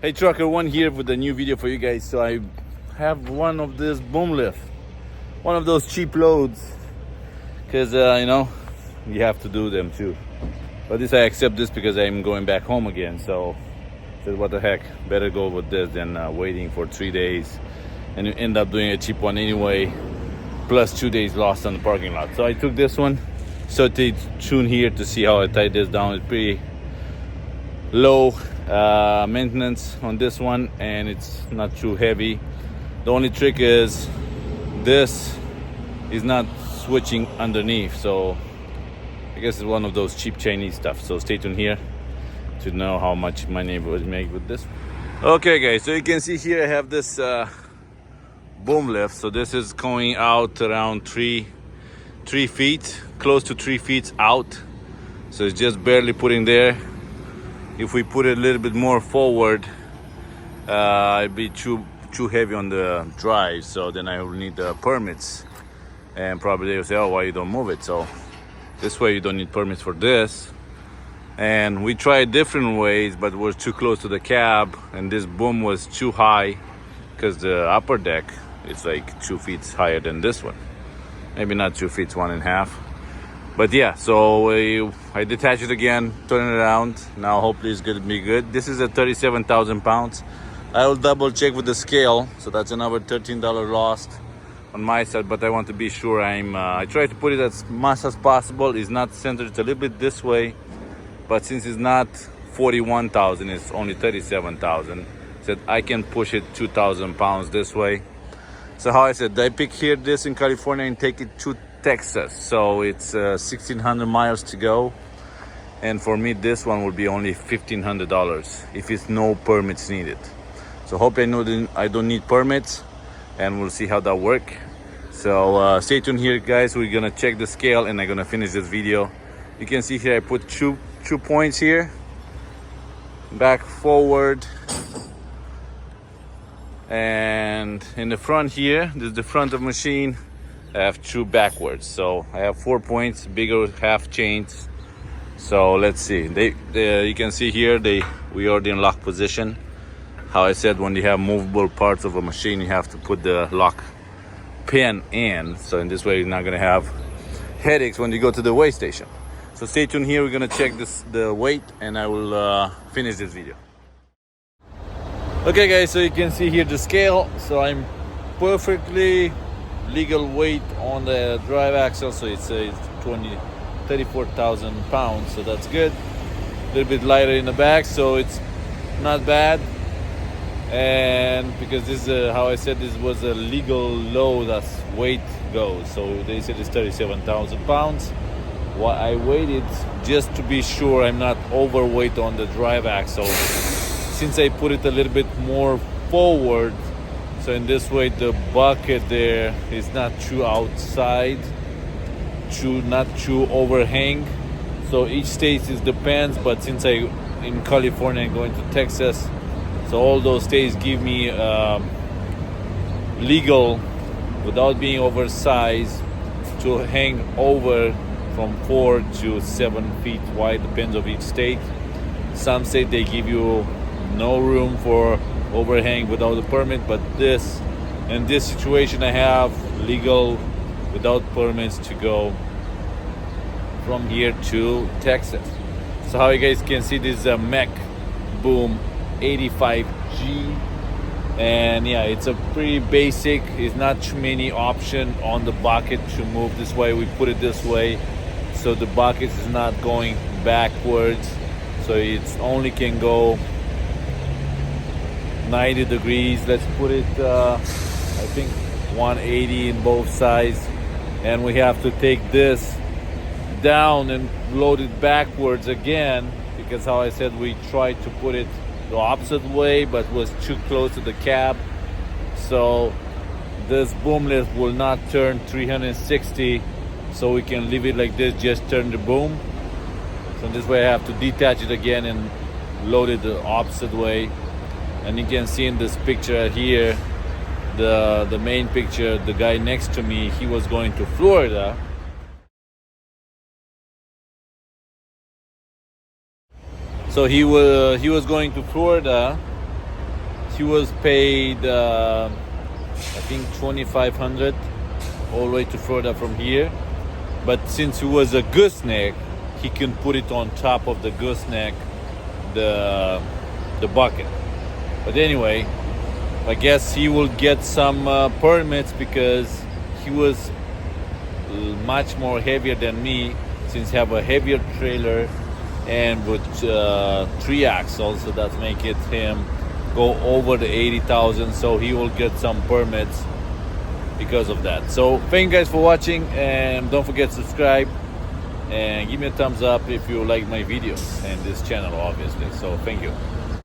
Hey Trucker One here with a new video for you guys. So I have one of this boom lift, one of those cheap loads, because you have to do them too. But this I accept this because I'm going back home again. So I said, what the heck, better go with this than waiting for 3 days and you end up doing a cheap one anyway, plus 2 days lost on the parking lot. So I took this one. So stay tuned here to see how I tie this down. It's pretty low maintenance on this one, and it's not too heavy. The only trick is this is not switching underneath, so I guess it's one of those cheap Chinese stuff. So stay tuned here to know how much money would make with this. Okay guys, so you can see here I have this boom lift. So this is going out around 3 feet, close to 3 feet out, so it's just barely putting there. If we put it a little bit more forward, it'd be too heavy on the drive, so then I will need the permits, and probably they will say, oh, why you don't move it? So this way you don't need permits for this. And we tried different ways, but we're too close to the cab, and this boom was too high because the upper deck is like 2 feet higher than this one. Maybe not 2 feet, 1.5. But yeah, so I detach it again, turn it around. Now hopefully it's gonna be good. This is a 37,000 pounds. I will double check with the scale, so that's another $13 lost on my side, but I want to be sure. I try to put it as much as possible. It's not centered, it's a little bit this way, but since it's not 41,000, it's only 37,000. Said I can push it 2,000 pounds this way. So how I said, I pick here this in California and take it to Texas. So it's 1,600 miles to go. And for me, this one will be only $1,500 if it's no permits needed. So hope I know that I don't need permits, and we'll see how that work. So stay tuned here, guys. We're gonna check the scale and I'm gonna finish this video. You can see here I put two points here, back, forward, and in the front here, this is the front of the machine. I have 2 backwards, so I have 4 points, bigger half chains. So let's see. You can see here we already in lock position. How I said, when you have movable parts of a machine, you have to put the lock pin in. So in this way, you're not gonna have headaches when you go to the weigh station. So stay tuned here. We're gonna check the weight, and I will finish this video. Okay guys, so you can see here the scale. So I'm perfectly legal weight on the drive axle, so it's 34,000 pounds, so that's good. A little bit lighter in the back, so it's not bad. And because this is how I said, this was a legal load as weight goes, so they said it's 37,000 pounds. Well, I waited just to be sure I'm not overweight on the drive axle, since I put it a little bit more forward. So in this way, the bucket there is not too outside, not too overhang. So each state is depends, but since in California and going to Texas, so all those states give me legal without being oversized to hang over from 4 to 7 feet wide, depends on each state. Some state they give you no room for overhang without a permit, but in this situation I have legal without permits to go from here to Texas. So how you guys can see, this is a Mech Boom 85G, and yeah, it's a pretty basic. It's not too many options on the bucket to move this way. We put it this way, so the bucket is not going backwards, so it's only can go 90 degrees. Let's put it I think 180 in both sides, and we have to take this down and load it backwards again, because how I said, we tried to put it the opposite way but was too close to the cab. So this boom lift will not turn 360, so we can leave it like this, just turn the boom. So this way I have to detach it again and load it the opposite way. And you can see in this picture here, the main picture, the guy next to me, he was going to Florida. So he was going to Florida he was paid I think 2,500 all the way to Florida from here. But since it was a gooseneck, he can put it on top of the gooseneck, the bucket. But anyway, I guess he will get some permits because he was much more heavier than me, since I have a heavier trailer and with 3 axles, so that make it him go over the 80,000. So he will get some permits because of that. So thank you guys for watching, and don't forget to subscribe and give me a thumbs up if you like my videos and this channel, obviously. So thank you.